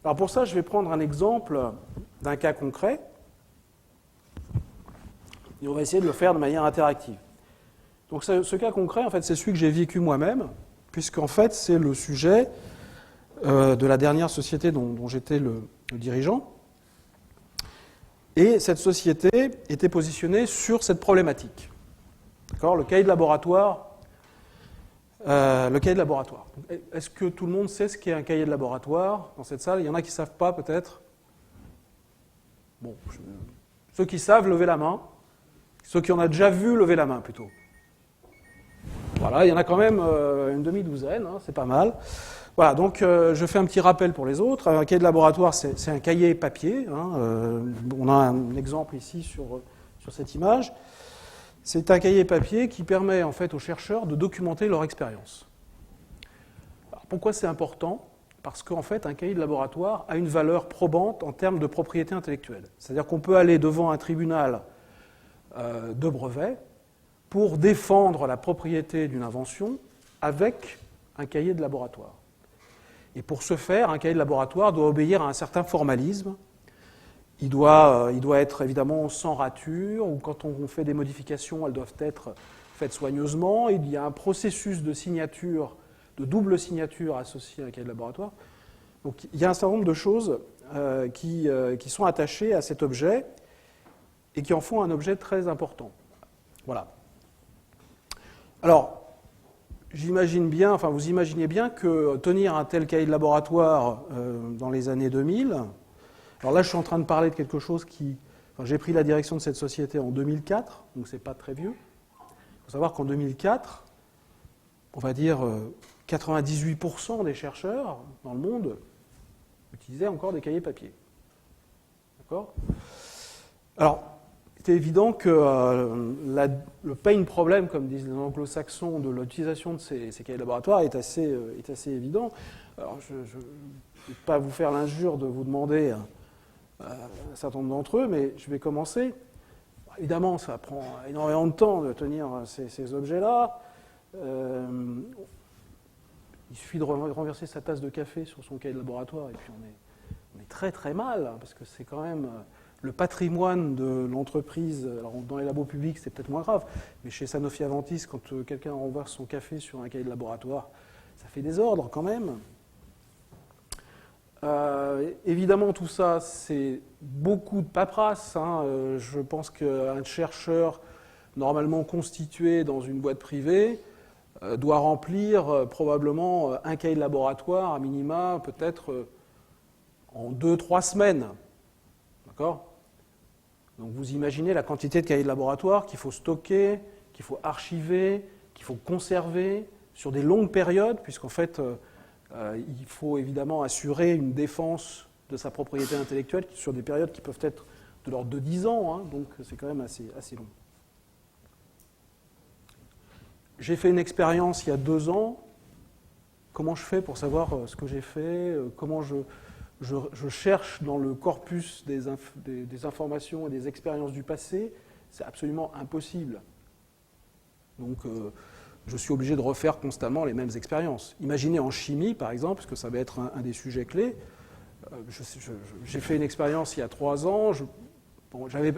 Alors pour ça, je vais prendre un exemple d'un cas concret, et on va essayer de le faire de manière interactive. Donc ce cas concret, en fait, c'est celui que j'ai vécu moi-même, puisqu'en fait, c'est le sujet de la dernière société dont j'étais le dirigeant. Et cette société était positionnée sur cette problématique. D'accord ? Le cahier de laboratoire. Est-ce que tout le monde sait ce qu'est un cahier de laboratoire dans cette salle ? Il y en a qui ne savent pas, peut-être ? Bon, ceux qui savent, levez la main. Ceux qui en ont déjà vu, levez la main, plutôt. Voilà, il y en a quand même une demi-douzaine, hein, c'est pas mal. Voilà, donc je fais un petit rappel pour les autres. Un cahier de laboratoire, c'est un cahier papier. Hein, on a un exemple ici sur cette image. C'est un cahier papier qui permet en fait aux chercheurs de documenter leur expérience. Alors, pourquoi c'est important ? Parce qu'en fait, un cahier de laboratoire a une valeur probante en termes de propriété intellectuelle. C'est-à-dire qu'on peut aller devant un tribunal de brevet pour défendre la propriété d'une invention avec un cahier de laboratoire. Et pour ce faire, un cahier de laboratoire doit obéir à un certain formalisme. Il doit être évidemment sans rature, ou quand on fait des modifications, elles doivent être faites soigneusement. Il y a un processus de signature, de double signature associé à un cahier de laboratoire. Donc il y a un certain nombre de choses qui sont attachées à cet objet et qui en font un objet très important. Voilà. Alors, j'imagine bien, enfin vous imaginez bien que tenir un tel cahier de laboratoire dans les années 2000, alors là je suis en train de parler de quelque chose qui... Enfin, j'ai pris la direction de cette société en 2004, donc c'est pas très vieux. Il faut savoir qu'en 2004, on va dire 98% des chercheurs dans le monde utilisaient encore des cahiers papier. D'accord ? Alors, c'est évident que le pain problem, comme disent les anglo-saxons, de l'utilisation de ces cahiers de laboratoire est assez évident. Alors, je ne vais pas vous faire l'injure de vous demander un certain nombre d'entre eux, mais je vais commencer. Évidemment, ça prend énormément de temps de tenir ces objets-là. Il suffit de renverser sa tasse de café sur son cahier de laboratoire et puis on est très très mal, parce que c'est quand même... Le patrimoine de l'entreprise, alors dans les labos publics, c'est peut-être moins grave, mais chez Sanofi Aventis, quand quelqu'un renverse son café sur un cahier de laboratoire, ça fait des ordres quand même. Évidemment, tout ça, c'est beaucoup de paperasse. Hein. Je pense qu'un chercheur normalement constitué dans une boîte privée doit remplir probablement un cahier de laboratoire, à minima, peut-être en 2-3 semaines. D'accord ? Donc vous imaginez la quantité de cahiers de laboratoire qu'il faut stocker, qu'il faut archiver, qu'il faut conserver sur des longues périodes, puisqu'en fait, il faut évidemment assurer une défense de sa propriété intellectuelle sur des périodes qui peuvent être de l'ordre de 10 ans, hein, donc c'est quand même assez long. J'ai fait une expérience il y a 2 ans. Comment je fais pour savoir ce que j'ai fait, comment je cherche dans le corpus des informations et des expériences du passé, c'est absolument impossible. Donc, je suis obligé de refaire constamment les mêmes expériences. Imaginez en chimie, par exemple, parce que ça va être un des sujets clés. J'ai fait une expérience il y a 3 ans.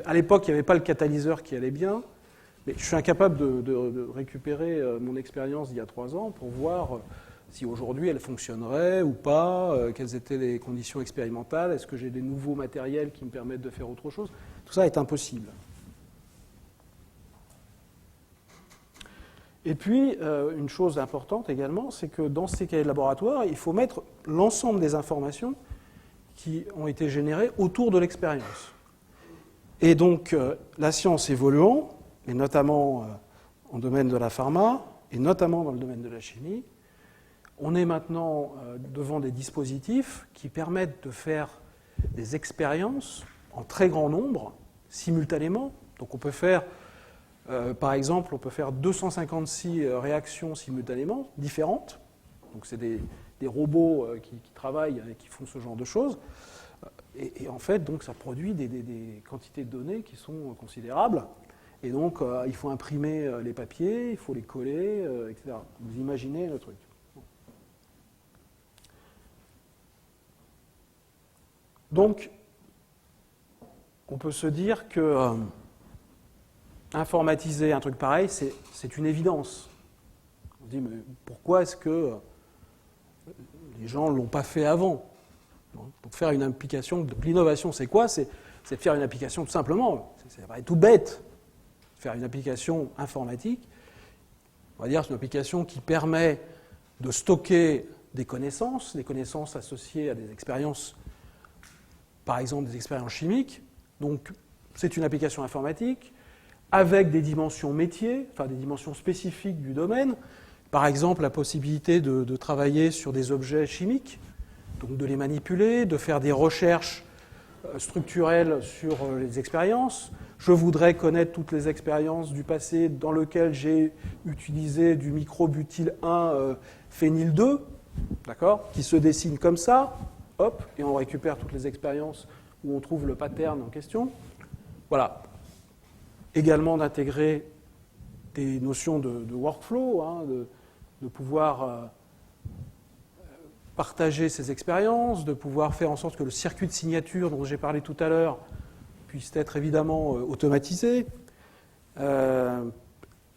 À l'époque, il n'y avait pas le catalyseur qui allait bien, mais je suis incapable de récupérer mon expérience d'il y a 3 ans pour voir... si aujourd'hui elle fonctionnerait ou pas, quelles étaient les conditions expérimentales, est-ce que j'ai des nouveaux matériels qui me permettent de faire autre chose. Tout ça est impossible. Et puis, une chose importante également, c'est que dans ces cahiers de laboratoire, il faut mettre l'ensemble des informations qui ont été générées autour de l'expérience. Et donc, la science évoluant, et notamment en domaine de la pharma, et notamment dans le domaine de la chimie, on est maintenant devant des dispositifs qui permettent de faire des expériences en très grand nombre, simultanément. Donc on peut faire, par exemple, 256 réactions simultanément, différentes. Donc c'est des robots qui travaillent et qui font ce genre de choses. Et en fait, donc, ça produit des quantités de données qui sont considérables. Et donc, il faut imprimer les papiers, il faut les coller, etc. Vous imaginez le truc. Donc, on peut se dire que informatiser un truc pareil, c'est une évidence. On se dit, mais pourquoi est-ce que les gens ne l'ont pas fait avant? Pour faire une application, l'innovation, c'est quoi? C'est de faire une application tout simplement. Ça paraît tout bête. Faire une application informatique, on va dire, c'est une application qui permet de stocker des connaissances associées à des expériences, par exemple des expériences chimiques. Donc, c'est une application informatique avec des dimensions métiers, enfin des dimensions spécifiques du domaine. Par exemple, la possibilité de travailler sur des objets chimiques, donc de les manipuler, de faire des recherches structurelles sur les expériences. Je voudrais connaître toutes les expériences du passé dans lesquelles j'ai utilisé du microbutyl 1 phényl 2, d'accord, qui se dessine comme ça, hop, et on récupère toutes les expériences où on trouve le pattern en question. Voilà. Également d'intégrer des notions de workflow, hein, de pouvoir partager ces expériences, de pouvoir faire en sorte que le circuit de signature dont j'ai parlé tout à l'heure puisse être évidemment automatisé,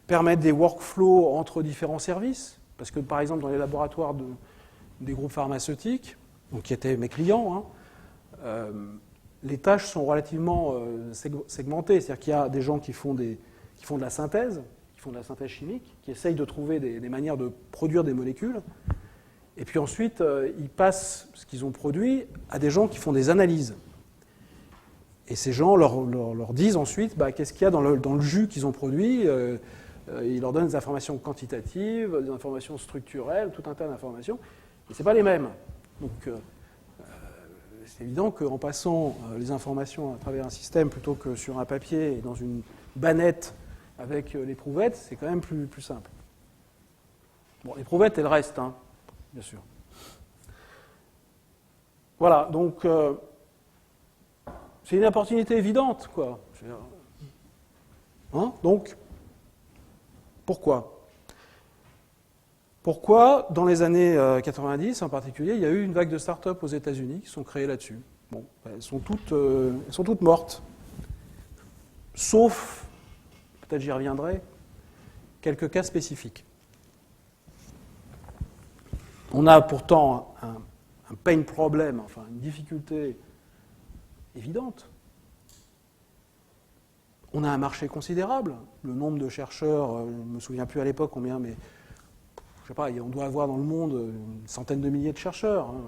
permettre des workflows entre différents services, parce que par exemple dans les laboratoires des groupes pharmaceutiques, donc qui étaient mes clients, hein, les tâches sont relativement segmentées, c'est-à-dire qu'il y a des gens qui font de la synthèse, chimique, qui essayent de trouver des manières de produire des molécules. Et puis ensuite, ils passent ce qu'ils ont produit à des gens qui font des analyses. Et ces gens leur disent ensuite qu'est-ce qu'il y a dans le jus qu'ils ont produit. Ils leur donnent des informations quantitatives, des informations structurelles, tout un tas d'informations. Et ce n'est pas les mêmes. Donc, c'est évident qu'en passant les informations à travers un système plutôt que sur un papier et dans une bannette avec l'éprouvettes, c'est quand même plus simple. Bon, l'éprouvettes, elle reste, hein, bien sûr. Voilà, donc c'est une opportunité évidente, quoi. Hein, donc, pourquoi ? Pourquoi, dans les années 90 en particulier, il y a eu une vague de start-up aux États-Unis qui sont créées là-dessus ? Bon, elles sont toutes mortes, sauf, peut-être j'y reviendrai, quelques cas spécifiques. On a pourtant un pain problem, enfin une difficulté évidente. On a un marché considérable. Le nombre de chercheurs, je ne me souviens plus à l'époque combien, mais je ne sais pas, on doit avoir dans le monde une centaine de milliers de chercheurs. Hein.